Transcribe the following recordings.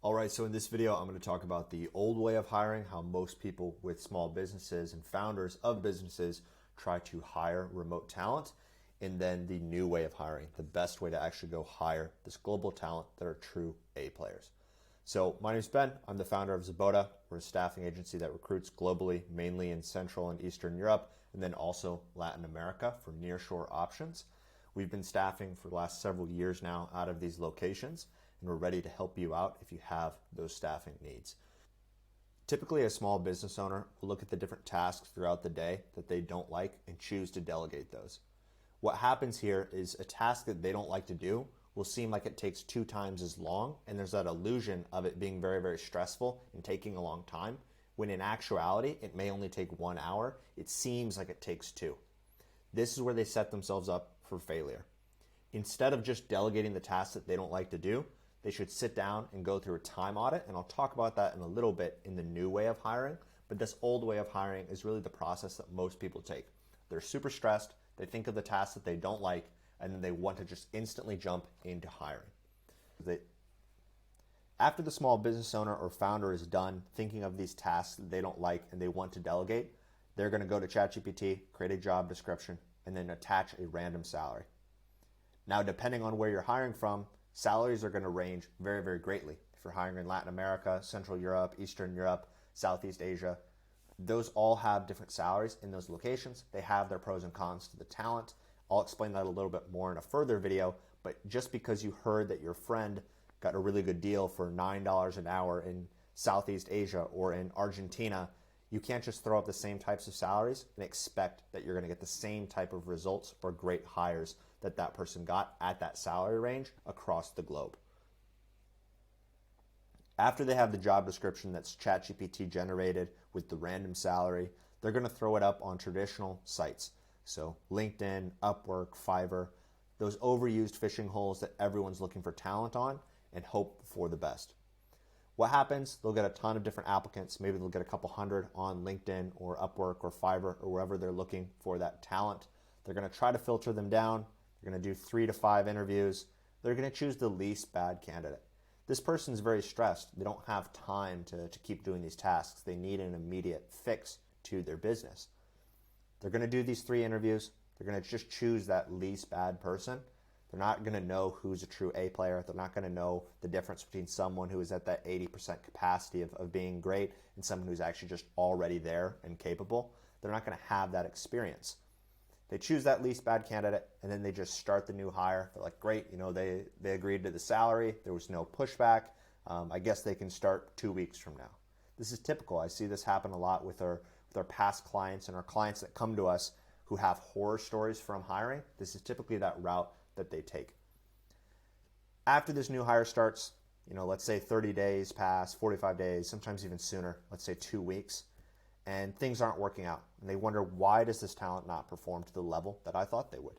All right, so in this video, I'm going to talk about the old way of hiring, how most people with small businesses and founders of businesses try to hire remote talent, and then the new way of hiring, the best way to actually go hire this global talent that are true A players. So my name is Ben. I'm the founder of Zaboda. We're a staffing agency that recruits globally, mainly in Central and Eastern Europe, and then also Latin America for nearshore options. We've been staffing for the last several years now out of these locations, and we're ready to help you out if you have those staffing needs. Typically, a small business owner will look at the different tasks throughout the day that they don't like and choose to delegate those. What happens here is a task that they don't like to do will seem like it takes 2 times as long, and there's that illusion of it being very, very stressful and taking a long time, when in actuality, it may only take 1 hour. It seems like it takes 2. This is where they set themselves up for failure. Instead of just delegating the tasks that they don't like to do, they should sit down and go through a time audit, and I'll talk about that in a little bit in the new way of hiring, but this old way of hiring is really the process that most people take. They're super stressed, they think of the tasks that they don't like, and then they want to just instantly jump into hiring. After the small business owner or founder is done thinking of these tasks that they don't like and they want to delegate, they're going to go to ChatGPT, create a job description, and then attach a random salary. Now, depending on where you're hiring from, salaries are going to range very, very greatly. If you're hiring in Latin America, Central Europe, Eastern Europe, Southeast Asia, those all have different salaries in those locations. They have their pros and cons to the talent. I'll explain that a little bit more in a further video, but just because you heard that your friend got a really good deal for $9 an hour in Southeast Asia or in Argentina, you can't just throw up the same types of salaries and expect that you're going to get the same type of results or great hires that that person got at that salary range across the globe. After they have the job description that's ChatGPT generated with the random salary, they're going to throw it up on traditional sites. So LinkedIn, Upwork, Fiverr, those overused fishing holes that everyone's looking for talent on, and hope for the best. What happens? They'll get a ton of different applicants. Maybe they'll get a couple hundred on LinkedIn or Upwork or Fiverr or wherever they're looking for that talent. They're going to try to filter them down. They're going to do 3 to 5 interviews. They're going to choose the least bad candidate. This person's very stressed. They don't have time to keep doing these tasks. They need an immediate fix to their business. They're going to do these 3 interviews. They're going to just choose that least bad person. They're not going to know who's a true A player. They're not going to know the difference between someone who is at that 80% capacity of being great and someone who's actually just already there and capable. They're not going to have that experience. They choose that least bad candidate, and then they just start the new hire. They're like, great, they agreed to the salary. There was no pushback. I guess they can start 2 weeks from now. This is typical. I see this happen a lot with our past clients and our clients that come to us who have horror stories from hiring. This is typically that route that they take. After this new hire starts, let's say 30 days pass, 45 days, sometimes even sooner, let's say 2 weeks, and things aren't working out. And they wonder, why does this talent not perform to the level that I thought they would?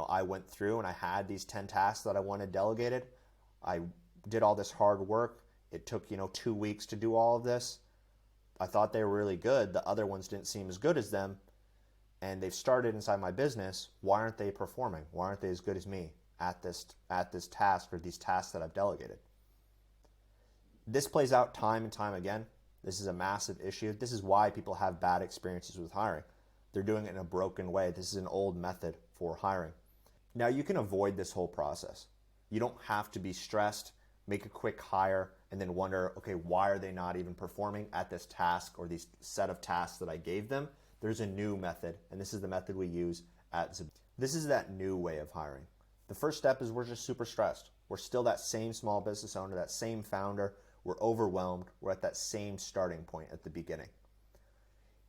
I went through and I had these 10 tasks that I wanted delegated. I did all this hard work. It took, 2 weeks to do all of this. I thought they were really good. The other ones didn't seem as good as them. And they've started inside my business. Why aren't they performing? Why aren't they as good as me at this task or these tasks that I've delegated? This plays out time and time again. This is a massive issue. This is why people have bad experiences with hiring. They're doing it in a broken way. This is an old method for hiring. Now, you can avoid this whole process. You don't have to be stressed, make a quick hire, and then wonder, okay, why are they not even performing at this task or these set of tasks that I gave them? There's a new method, and this is the method we use at Zaboda. This is that new way of hiring. The first step is we're just super stressed. We're still that same small business owner, that same founder. We're overwhelmed. We're at that same starting point at the beginning.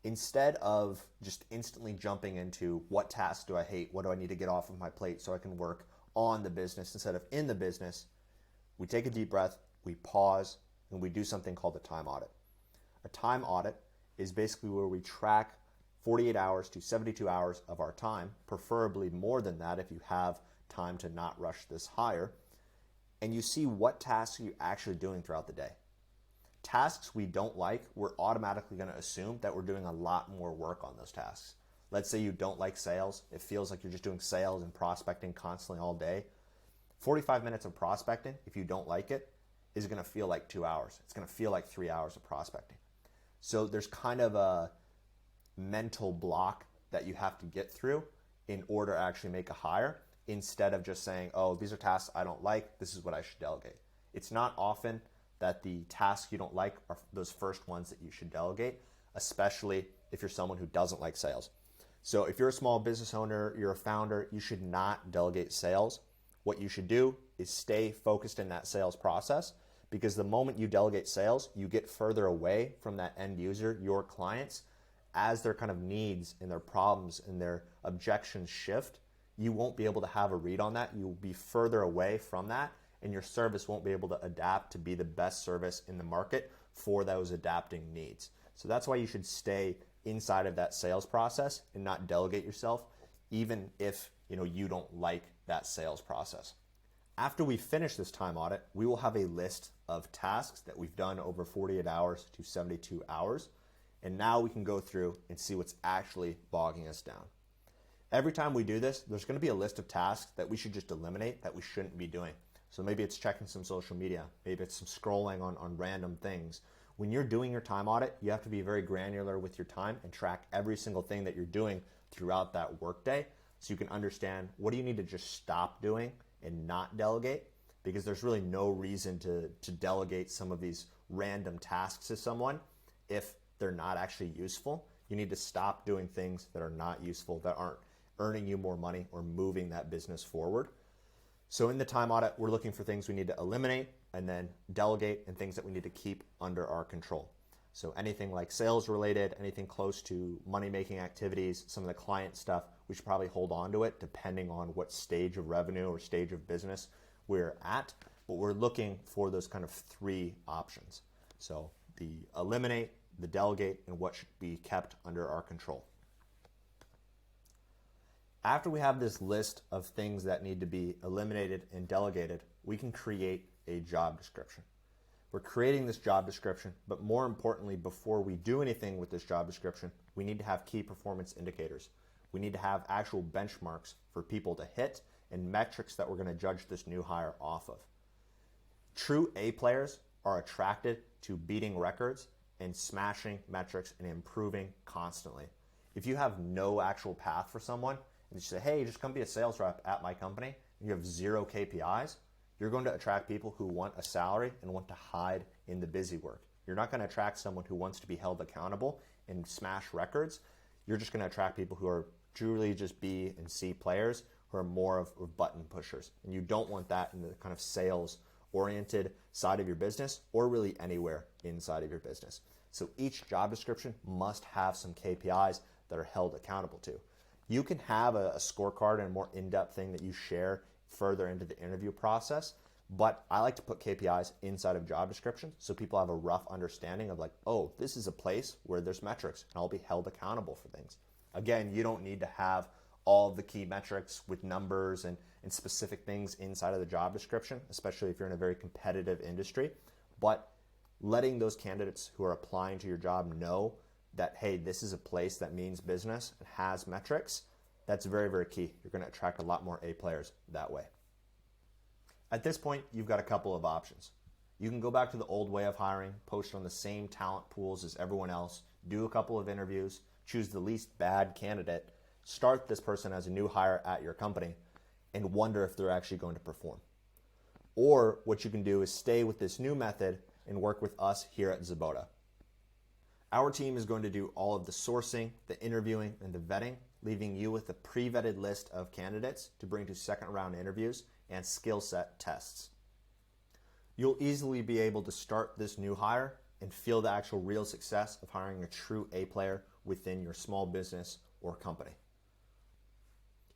Instead of just instantly jumping into what tasks do I hate, what do I need to get off of my plate so I can work on the business instead of in the business, we take a deep breath, we pause, and we do something called a time audit. A time audit is basically where we track 48 hours to 72 hours of our time, preferably more than that if you have time to not rush this hire, and you see what tasks are you actually doing throughout the day. Tasks we don't like, we're automatically going to assume that we're doing a lot more work on those tasks. Let's say you don't like sales. It feels like you're just doing sales and prospecting constantly all day. 45 minutes of prospecting, if you don't like it, is going to feel like 2 hours. It's going to feel like 3 hours of prospecting. So there's kind of a mental block that you have to get through in order to actually make a hire, instead of just saying, oh, these are tasks I don't like, this is what I should delegate. It's not often that the tasks you don't like are those first ones that you should delegate, especially if you're someone who doesn't like sales. So if you're a small business owner, you're a founder, you should not delegate sales. What you should do is stay focused in that sales process, because the moment you delegate sales, you get further away from that end user, your clients. As their kind of needs and their problems and their objections shift, you won't be able to have a read on that. You'll be further away from that, and your service won't be able to adapt to be the best service in the market for those adapting needs. So that's why you should stay inside of that sales process and not delegate yourself, even if you don't like that sales process. After we finish this time audit, we will have a list of tasks that we've done over 48 hours to 72 hours. And now we can go through and see what's actually bogging us down. Every time we do this, there's going to be a list of tasks that we should just eliminate, that we shouldn't be doing. So maybe it's checking some social media. Maybe it's some scrolling on random things. When you're doing your time audit, you have to be very granular with your time and track every single thing that you're doing throughout that workday, so you can understand what do you need to just stop doing and not delegate, because there's really no reason to delegate some of these random tasks to someone if they're not actually useful. You need to stop doing things that are not useful, that aren't earning you more money or moving that business forward. So in the time audit, we're looking for things we need to eliminate and then delegate, and things that we need to keep under our control. So anything like sales related, anything close to money-making activities, some of the client stuff, we should probably hold on to it depending on what stage of revenue or stage of business we're at. But we're looking for those kind of three options. So the eliminate, the delegate, and what should be kept under our control. After we have this list of things that need to be eliminated and delegated, we can create a job description. We're creating this job description, but more importantly, before we do anything with this job description, we need to have key performance indicators. We need to have actual benchmarks for people to hit and metrics that we're going to judge this new hire off of. True A players are attracted to beating records and smashing metrics and improving constantly. If you have no actual path for someone and you say, hey, just come be a sales rep at my company, and you have zero KPIs, you're going to attract people who want a salary and want to hide in the busy work. You're not going to attract someone who wants to be held accountable and smash records. You're just going to attract people who are truly just B and C players, who are more of button pushers. And you don't want that in the kind of sales oriented side of your business, or really anywhere inside of your business. So each job description must have some KPIs that are held accountable to. You can have a scorecard and a more in-depth thing that you share further into the interview process, but I like to put KPIs inside of job descriptions so people have a rough understanding of like, oh, this is a place where there's metrics and I'll be held accountable for things. Again, you don't need to have all of the key metrics with numbers and specific things inside of the job description, especially if you're in a very competitive industry. But letting those candidates who are applying to your job know that, hey, this is a place that means business and has metrics, that's very, very key. You're going to attract a lot more A players that way. At this point, you've got a couple of options. You can go back to the old way of hiring, post on the same talent pools as everyone else, do a couple of interviews, choose the least bad candidate, start this person as a new hire at your company, and wonder if they're actually going to perform. Or what you can do is stay with this new method and work with us here at Zibota. Our team is going to do all of the sourcing, the interviewing, and the vetting, leaving you with a pre-vetted list of candidates to bring to second round interviews and skill set tests. You'll easily be able to start this new hire and feel the actual real success of hiring a true A player within your small business or company.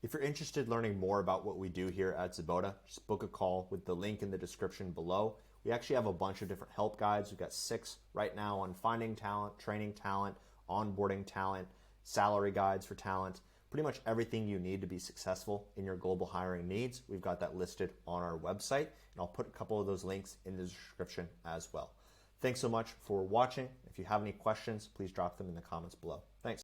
If you're interested in learning more about what we do here at Zibota, just book a call with the link in the description below. We actually have a bunch of different help guides. We've got 6 right now on finding talent, training talent, onboarding talent, salary guides for talent, pretty much everything you need to be successful in your global hiring needs. We've got that listed on our website, and I'll put a couple of those links in the description as well. Thanks so much for watching. If you have any questions, please drop them in the comments below. Thanks.